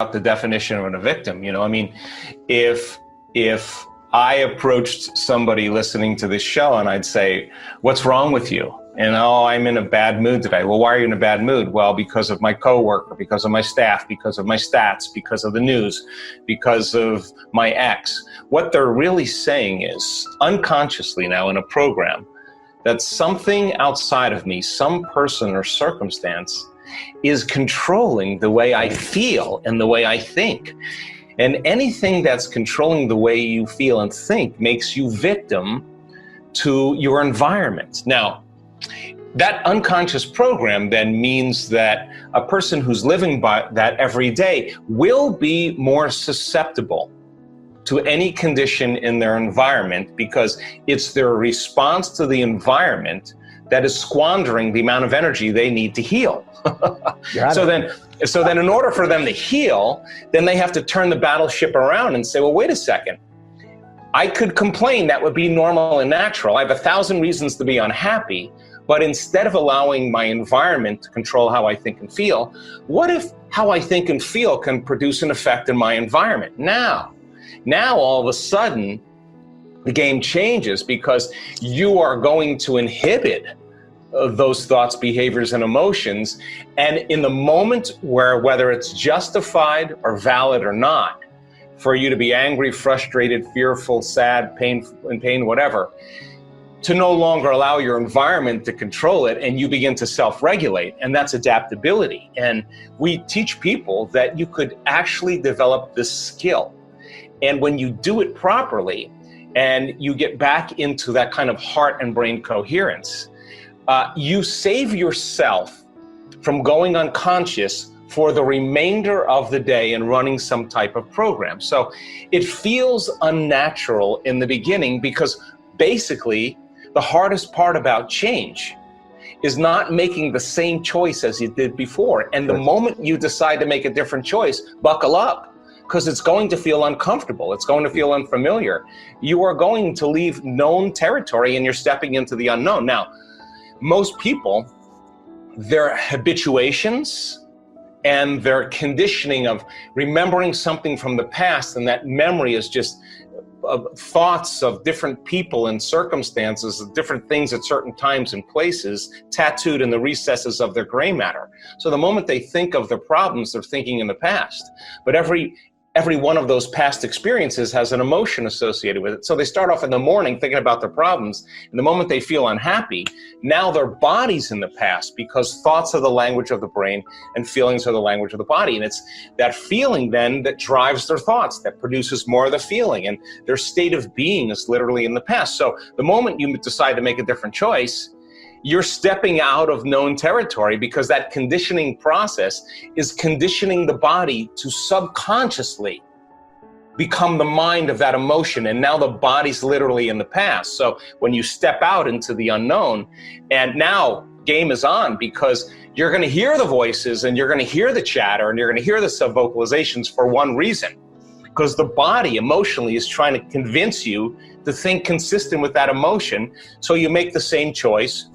about the definition of a victim. You know, I mean, if I approached somebody listening to this show and I'd say, what's wrong with you? And, oh, I'm in a bad mood today. Well, why are you in a bad mood? Well, because of my coworker, because of my staff, because of my stats, because of the news, because of my ex. What they're really saying is, unconsciously now in a program, that something outside of me, some person or circumstance, is controlling the way I feel and the way I think. And anything that's controlling the way you feel and think makes you victim to your environment. Now, that unconscious program then means that a person who's living by that every day will be more susceptible to any condition in their environment, because it's their response to the environment that is squandering the amount of energy they need to heal. So then in order for them to heal, then they have to turn the battleship around and say, well, wait a second. I could complain, that would be normal and natural. I have 1,000 reasons to be unhappy, but instead of allowing my environment to control how I think and feel, what if how I think and feel can produce an effect in my environment? Now all of a sudden, the game changes, because you are going to inhibit those thoughts, behaviors, and emotions. And in the moment where, whether it's justified or valid or not, for you to be angry, frustrated, fearful, sad, pain, whatever, to no longer allow your environment to control it, and you begin to self-regulate, and that's adaptability. And we teach people that you could actually develop this skill. And when you do it properly, and you get back into that kind of heart and brain coherence, you save yourself from going unconscious for the remainder of the day and running some type of program. So it feels unnatural in the beginning, because basically the hardest part about change is not making the same choice as you did before. And the moment you decide to make a different choice, buckle up, because it's going to feel uncomfortable. It's going to feel unfamiliar. You are going to leave known territory and you're stepping into the unknown. Now, most people, their habituations and their conditioning of remembering something from the past, and that memory is just thoughts of different people and circumstances, of different things at certain times and places, tattooed in the recesses of their gray matter. So the moment they think of their problems, they're thinking in the past. But every one of those past experiences has an emotion associated with it. So they start off in the morning thinking about their problems, and the moment they feel unhappy, now their body's in the past, because thoughts are the language of the brain and feelings are the language of the body. And it's that feeling then that drives their thoughts, that produces more of the feeling, and their state of being is literally in the past. So the moment you decide to make a different choice, you're stepping out of known territory, because that conditioning process is conditioning the body to subconsciously become the mind of that emotion. And now the body's literally in the past. So when you step out into the unknown, and now game is on, because you're going to hear the voices and you're going to hear the chatter and you're going to hear the sub-vocalizations for one reason, because the body emotionally is trying to convince you to think consistent with that emotion. So you make the same choice,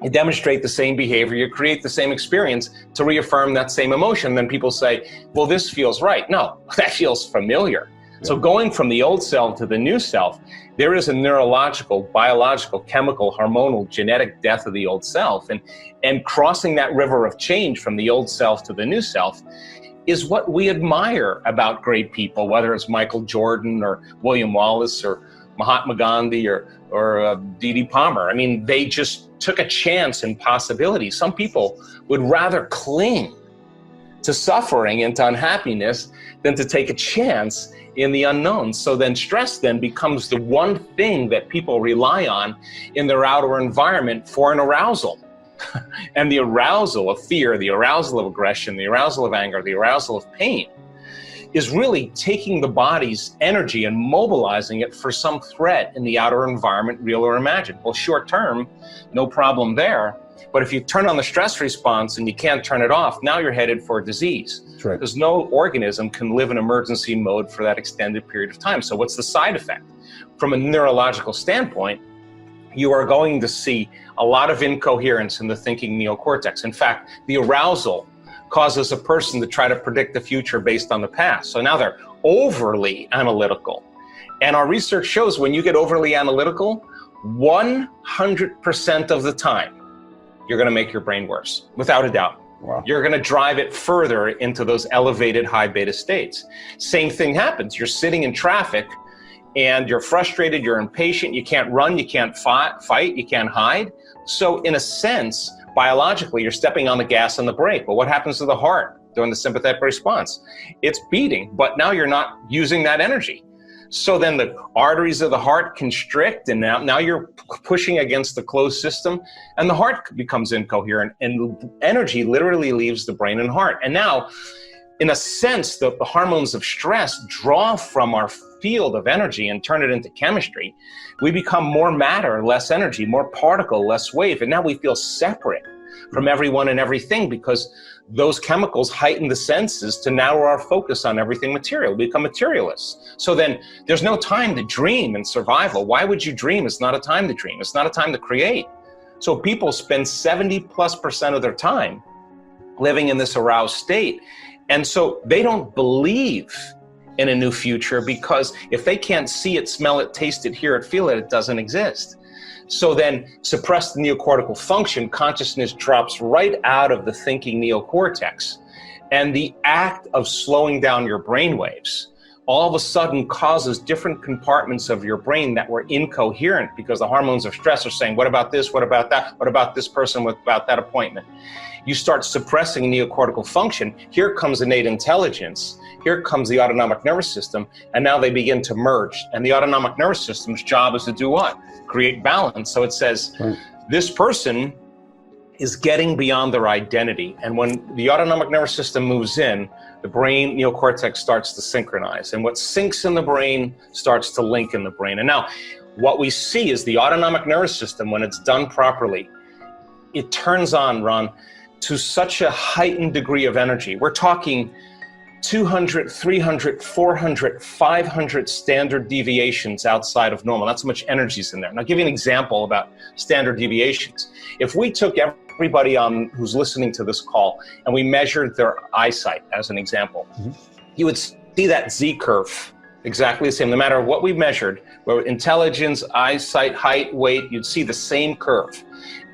you demonstrate the same behavior, you create the same experience to reaffirm that same emotion. Then people say, well, this feels right. No, that feels familiar. Yeah. So going from the old self to the new self, there is a neurological, biological, chemical, hormonal, genetic death of the old self. And crossing that river of change from the old self to the new self is what we admire about great people, whether it's Michael Jordan or William Wallace or Mahatma Gandhi or D.D. Palmer. I mean, they just took a chance in possibility. Some people would rather cling to suffering and to unhappiness than to take a chance in the unknown. So then stress then becomes the one thing that people rely on in their outer environment for an arousal. And the arousal of fear, the arousal of aggression, the arousal of anger, the arousal of pain is really taking the body's energy and mobilizing it for some threat in the outer environment, real or imagined. Well, short term, no problem there. But if you turn on the stress response and you can't turn it off, now you're headed for a disease. That's right. Because no organism can live in emergency mode for that extended period of time. So what's the side effect? From a neurological standpoint, you are going to see a lot of incoherence in the thinking neocortex. In fact, the arousal causes a person to try to predict the future based on the past. So now they're overly analytical. And our research shows when you get overly analytical, 100% of the time, you're going to make your brain worse, without a doubt. Wow. You're going to drive it further into those elevated high beta states. Same thing happens. You're sitting in traffic and you're frustrated, you're impatient, you can't run, you can't fight, you can't hide. So in a sense, biologically, you're stepping on the gas and the brake. But what happens to the heart during the sympathetic response? It's beating, but now you're not using that energy. So then the arteries of the heart constrict, and now you're pushing against the closed system, and the heart becomes incoherent, and energy literally leaves the brain and heart. And now, in a sense, the hormones of stress draw from our field of energy and turn it into chemistry. We become more matter, less energy, more particle, less wave, and now we feel separate from everyone and everything because those chemicals heighten the senses to narrow our focus on everything material. We become materialists. So then there's no time to dream in survival. Why would you dream? It's not a time to dream. It's not a time to create. So people spend 70+% of their time living in this aroused state. And so they don't believe in a new future because if they can't see it, smell it, taste it, hear it, feel it, it doesn't exist. So then suppressed neocortical function, consciousness drops right out of the thinking neocortex. And the act of slowing down your brain waves all of a sudden causes different compartments of your brain that were incoherent because the hormones of stress are saying, what about this, what about that, what about this person, what about that appointment? You start suppressing neocortical function. Here comes innate intelligence. Here comes the autonomic nervous system, and now they begin to merge. And the autonomic nervous system's job is to do what? Create balance. So it says, this person is getting beyond their identity. And when the autonomic nervous system moves in, the brain neocortex starts to synchronize. And what syncs in the brain starts to link in the brain. And now what we see is the autonomic nervous system, when it's done properly, it turns on, Ron, to such a heightened degree of energy. We're talking 200, 300, 400, 500 standard deviations outside of normal. That's how much energy is in there. And I'll give you an example about standard deviations. If we took everybody who's listening to this call and we measured their eyesight as an example, you would see that Z curve exactly the same. No matter what we measured, where intelligence, eyesight, height, weight, you'd see the same curve.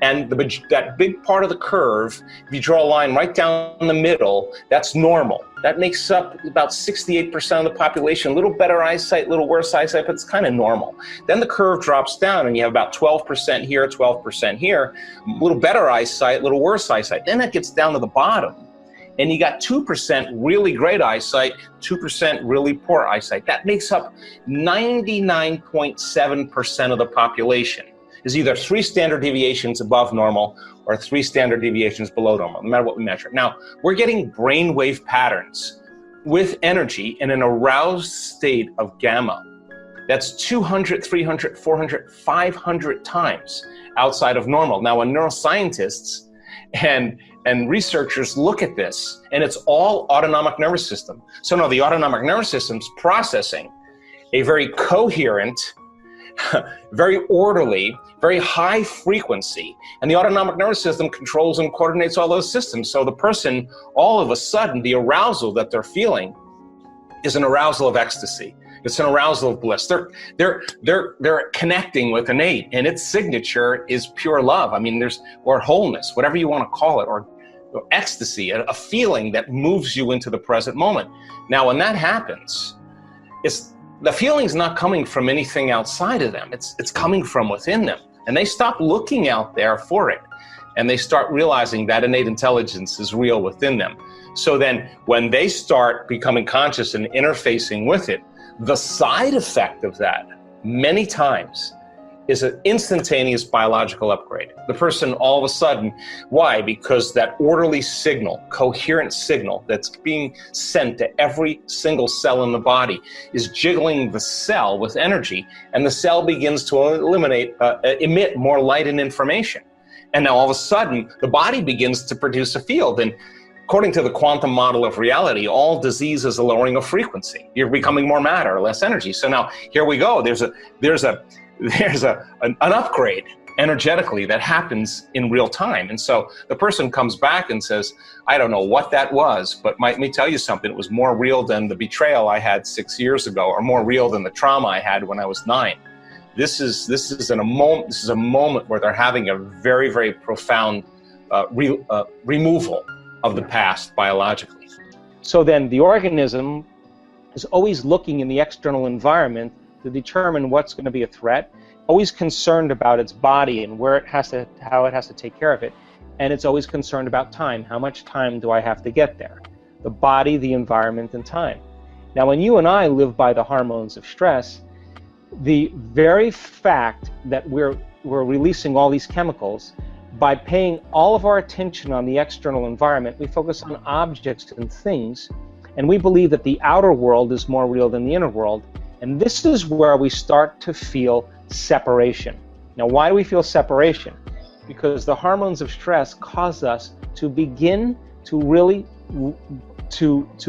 And that big part of the curve, if you draw a line right down the middle, that's normal. That makes up about 68% of the population. A little better eyesight, a little worse eyesight, but it's kind of normal. Then the curve drops down and you have about 12% here, 12% here, a little better eyesight, a little worse eyesight. Then it gets down to the bottom. And you got 2% really great eyesight, 2% really poor eyesight. That makes up 99.7% of the population. Is either 3 standard deviations above normal or 3 standard deviations below normal, no matter what we measure. Now, we're getting brainwave patterns with energy in an aroused state of gamma. That's 200, 300, 400, 500 times outside of normal. Now, when neuroscientists and researchers look at this, and it's all autonomic nervous system. So now the autonomic nervous system's processing a very coherent, very orderly, very high frequency, and the autonomic nervous system controls and coordinates all those systems. So the person, all of a sudden, the arousal that they're feeling is an arousal of ecstasy. It's an arousal of bliss. They're connecting with innate, and its signature is pure love. I mean, or wholeness, whatever you want to call it, or ecstasy, a feeling that moves you into the present moment. Now, when that happens, the feeling's not coming from anything outside of them. It's coming from within them. And they stop looking out there for it. And they start realizing that innate intelligence is real within them. So then when they start becoming conscious and interfacing with it, the side effect of that, many times, is an instantaneous biological upgrade. The person all of a sudden, why? Because that orderly signal, coherent signal that's being sent to every single cell in the body is jiggling the cell with energy, and the cell begins to emit more light and information. And now all of a sudden, the body begins to produce a field. And according to the quantum model of reality, all disease is a lowering of frequency. You're becoming more matter, less energy. So now here we go. There's an upgrade energetically that happens in real time. And so the person comes back and says, I don't know what that was, but let me tell you something, it was more real than the betrayal I had 6 years ago, or more real than the trauma I had when I was 9. This is a moment where they're having a very, very profound removal of the past biologically. So then the organism is always looking in the external environment to determine what's going to be a threat, always concerned about its body and how it has to take care of it, and it's always concerned about time. How much time do I have to get there? The body, the environment, and time. Now, when you and I live by the hormones of stress, the very fact that we're releasing all these chemicals, by paying all of our attention on the external environment, we focus on objects and things, and we believe that the outer world is more real than the inner world. And this is where we start to feel separation. Now, why do we feel separation? Because the hormones of stress cause us to begin to really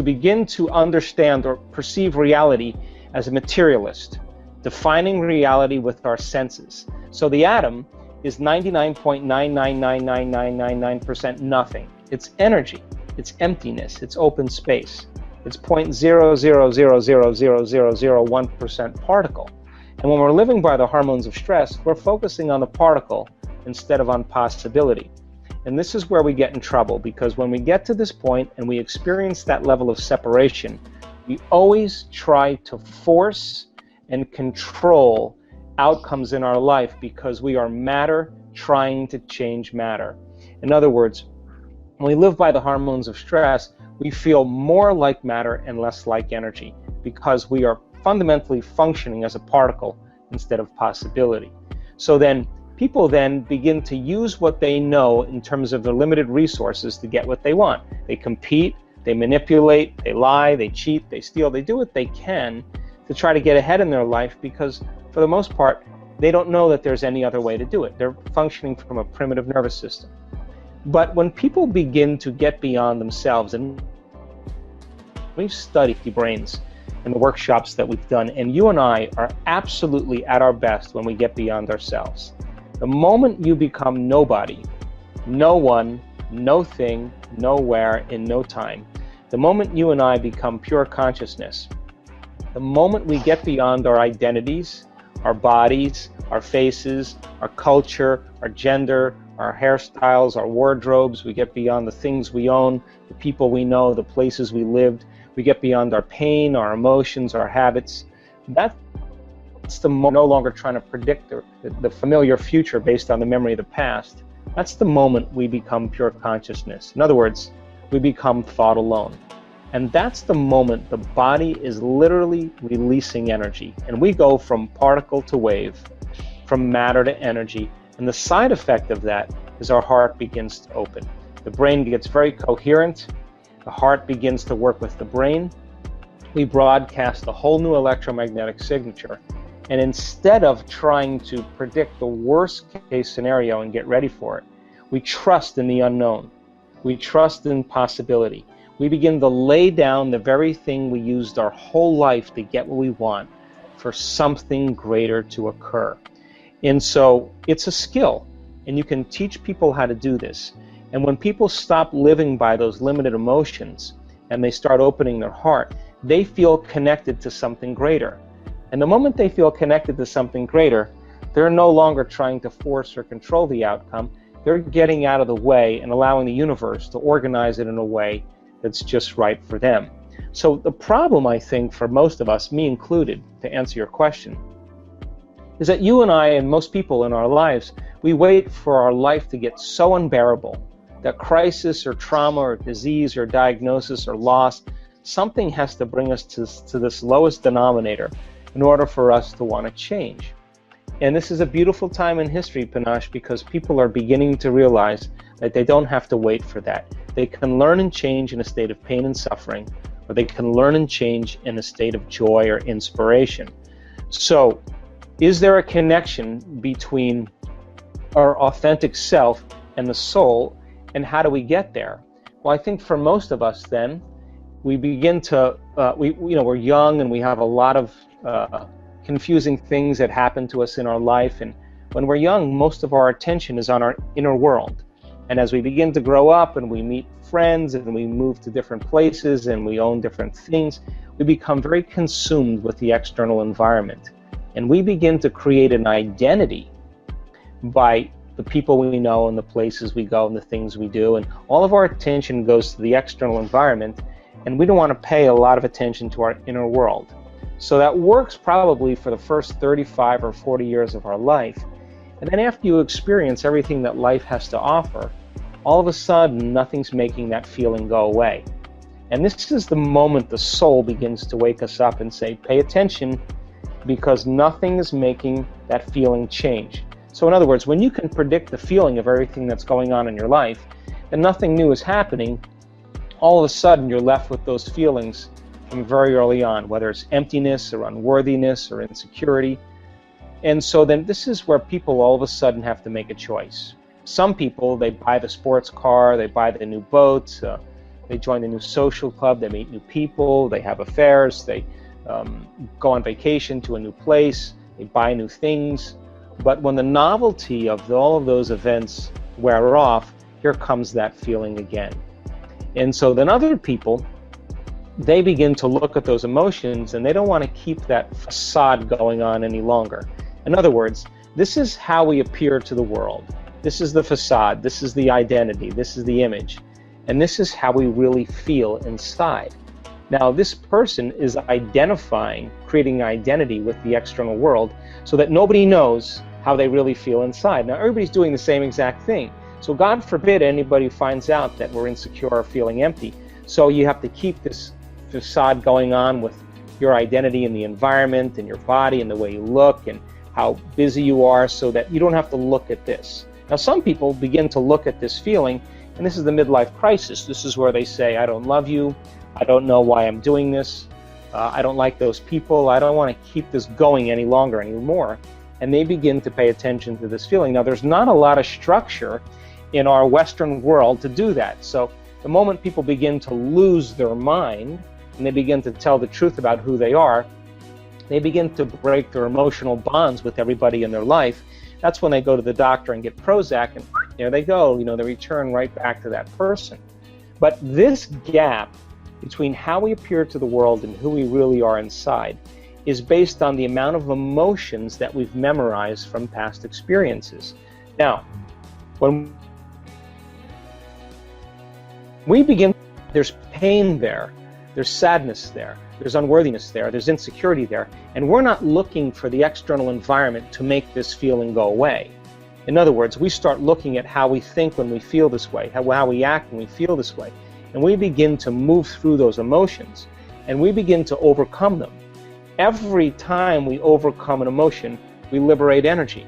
begin to understand or perceive reality as a materialist, defining reality with our senses. So the atom is 99.9999999% nothing. It's energy, it's emptiness, it's open space. It's 0.0000001% particle. And when we're living by the hormones of stress, we're focusing on the particle instead of on possibility. And this is where we get in trouble, because when we get to this point and we experience that level of separation, we always try to force and control outcomes in our life because we are matter trying to change matter. In other words, when we live by the hormones of stress, we feel more like matter and less like energy because we are fundamentally functioning as a particle instead of possibility. So then people then begin to use what they know in terms of their limited resources to get what they want. They compete, they manipulate, they lie, they cheat, they steal, they do what they can to try to get ahead in their life because for the most part, they don't know that there's any other way to do it. They're functioning from a primitive nervous system. But when people begin to get beyond themselves, and we've studied the brains in the workshops that we've done, and you and I are absolutely at our best when we get beyond ourselves. The moment you become nobody, no one, no thing, nowhere, in no time, the moment you and I become pure consciousness, the moment we get beyond our identities, our bodies, our faces, our culture, our gender, our hairstyles, our wardrobes, we get beyond the things we own, the people we know, the places we lived, we get beyond our pain, our emotions, our habits. That's the moment no longer trying to predict the familiar future based on the memory of the past. That's the moment we become pure consciousness. In other words, we become thought alone. And that's the moment the body is literally releasing energy. And we go from particle to wave, from matter to energy. And the side effect of that is our heart begins to open. The brain gets very coherent. The heart begins to work with the brain. We broadcast a whole new electromagnetic signature. And instead of trying to predict the worst case scenario and get ready for it, we trust in the unknown. We trust in possibility. We begin to lay down the very thing we used our whole life to get what we want for something greater to occur. And so it's a skill, and you can teach people how to do this. And when people stop living by those limited emotions and they start opening their heart, they feel connected to something greater. And the moment they feel connected to something greater, they're no longer trying to force or control the outcome. They're getting out of the way and allowing the universe to organize it in a way that's just right for them. So the problem, I think, for most of us, me included, to answer your question, is that you and I and most people in our lives, we wait for our life to get so unbearable that crisis or trauma or disease or diagnosis or loss, something has to bring us to this lowest denominator in order for us to want to change. And this is a beautiful time in history, Panache, because people are beginning to realize that they don't have to wait for that. They can learn and change in a state of pain and suffering, or they can learn and change in a state of joy or inspiration. So, is there a connection between our authentic self and the soul, and how do we get there? Well, I think for most of us then, we begin to, we're young and we have a lot of confusing things that happen to us in our life, and when we're young, most of our attention is on our inner world. And as we begin to grow up and we meet friends and we move to different places and we own different things, we become very consumed with the external environment. And we begin to create an identity by the people we know and the places we go and the things we do. And all of our attention goes to the external environment, and we don't want to pay a lot of attention to our inner world. So that works probably for the first 35 or 40 years of our life. And then after you experience everything that life has to offer, all of a sudden nothing's making that feeling go away. And this is the moment the soul begins to wake us up and say, pay attention, because nothing is making that feeling change. So in other words, when you can predict the feeling of everything that's going on in your life, and nothing new is happening, all of a sudden you're left with those feelings from very early on, whether it's emptiness or unworthiness or insecurity. And so then this is where people all of a sudden have to make a choice. Some people, they buy the sports car, they buy the new boat, they join the new social club, they meet new people, they have affairs, they go on vacation to a new place, they buy new things. But when the novelty of all of those events wear off, here comes that feeling again. And so then other people, they begin to look at those emotions and they don't want to keep that facade going on any longer. In other words, this is how we appear to the world. This is the facade, this is the identity, this is the image. And this is how we really feel inside. Now, this person is identifying, creating an identity with the external world so that nobody knows how they really feel inside. Now, everybody's doing the same exact thing. So God forbid anybody finds out that we're insecure or feeling empty. So you have to keep this facade going on with your identity in the environment and your body and the way you look and how busy you are, so that you don't have to look at this. Now, some people begin to look at this feeling, and this is the midlife crisis. This is where they say, I don't love you. I don't know why I'm doing this. I don't like those people. I don't want to keep this going any longer anymore. And they begin to pay attention to this feeling. Now, there's not a lot of structure in our Western world to do that. So the moment people begin to lose their mind and they begin to tell the truth about who they are, they begin to break their emotional bonds with everybody in their life. That's when they go to the doctor and get Prozac, and there they go. You know, they return right back to that person. But this gap between how we appear to the world and who we really are inside is based on the amount of emotions that we've memorized from past experiences. Now, when we begin, there's pain there, there's sadness there, there's unworthiness there, there's insecurity there, and we're not looking for the external environment to make this feeling go away. In other words, we start looking at how we think when we feel this way, how we act when we feel this way, and we begin to move through those emotions, and we begin to overcome them. Every time we overcome an emotion, we liberate energy,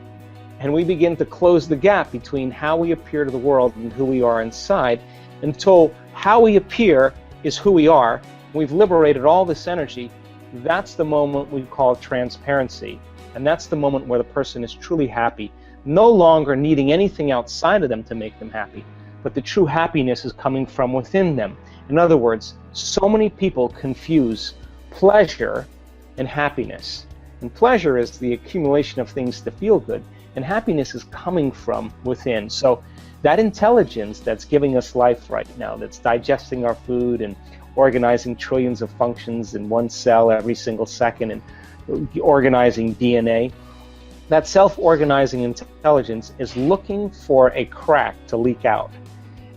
and we begin to close the gap between how we appear to the world and who we are inside, until how we appear is who we are. We've liberated all this energy. That's the moment we call transparency, and that's the moment where the person is truly happy, no longer needing anything outside of them to make them happy, but the true happiness is coming from within them. In other words, so many people confuse pleasure and happiness. And pleasure is the accumulation of things to feel good, and happiness is coming from within. So that intelligence that's giving us life right now, that's digesting our food and organizing trillions of functions in one cell every single second and organizing DNA, that self-organizing intelligence is looking for a crack to leak out.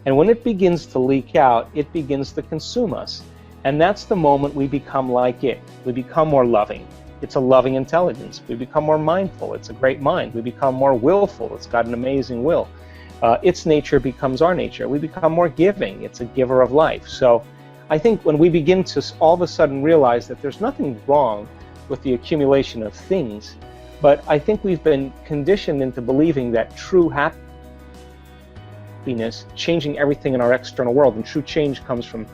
And when it begins to leak out, it begins to consume us. And that's the moment we become like it. We become more loving. It's a loving intelligence. We become more mindful. It's a great mind. We become more willful. It's got an amazing will. Its nature becomes our nature. We become more giving. It's a giver of life. So I think when we begin to all of a sudden realize that there's nothing wrong with the accumulation of things, but I think we've been conditioned into believing that true happiness, changing everything in our external world, and true change comes from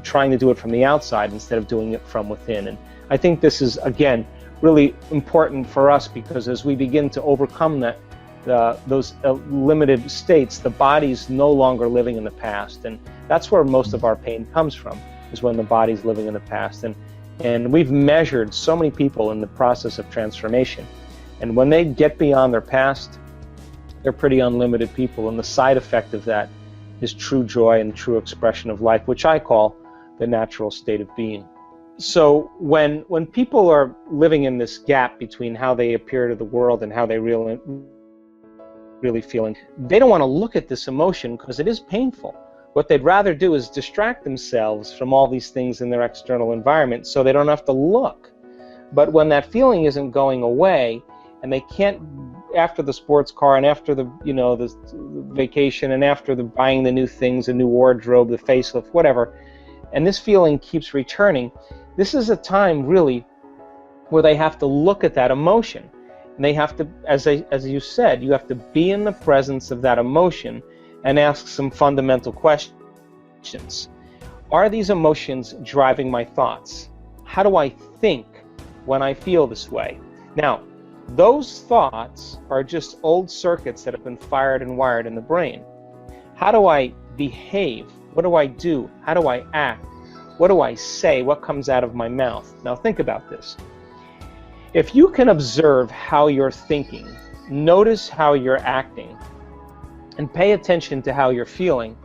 trying to do it from the outside instead of doing it from within. And I think this is, again, really important for us, because as we begin to overcome that, those limited states, the body's no longer living in the past. And that's where most of our pain comes from, is when the body's living in the past. And we've measured so many people in the process of transformation. And when they get beyond their past, they're pretty unlimited people. And the side effect of that is true joy and true expression of life, which I call the natural state of being. So when people are living in this gap between how they appear to the world and how they really feeling, they don't want to look at this emotion because it is painful. What they'd rather do is distract themselves from all these things in their external environment so they don't have to look. But when that feeling isn't going away, and they can't, after the sports car and after the vacation and after the buying the new things, the new wardrobe, the facelift, whatever, and this feeling keeps returning, this is a time really where they have to look at that emotion. And they have to, as you said, you have to be in the presence of that emotion and ask some fundamental questions. Are these emotions driving my thoughts? How do I think when I feel this way? Now, those thoughts are just old circuits that have been fired and wired in the brain. How do I behave? What do I do? How do I act? What do I say? What comes out of my mouth? Now think about this. If you can observe how you're thinking, notice how you're acting, and pay attention to how you're feeling,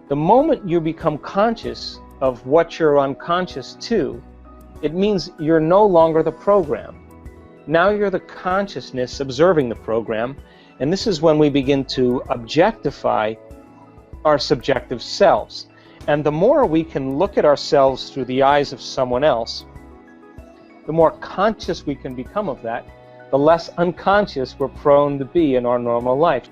the moment you become conscious of what you're unconscious to, it means you're no longer the program. Now you're the consciousness observing the program, and this is when we begin to objectify our subjective selves. And the more we can look at ourselves through the eyes of someone else, the more conscious we can become of that, the less unconscious we're prone to be in our normal life.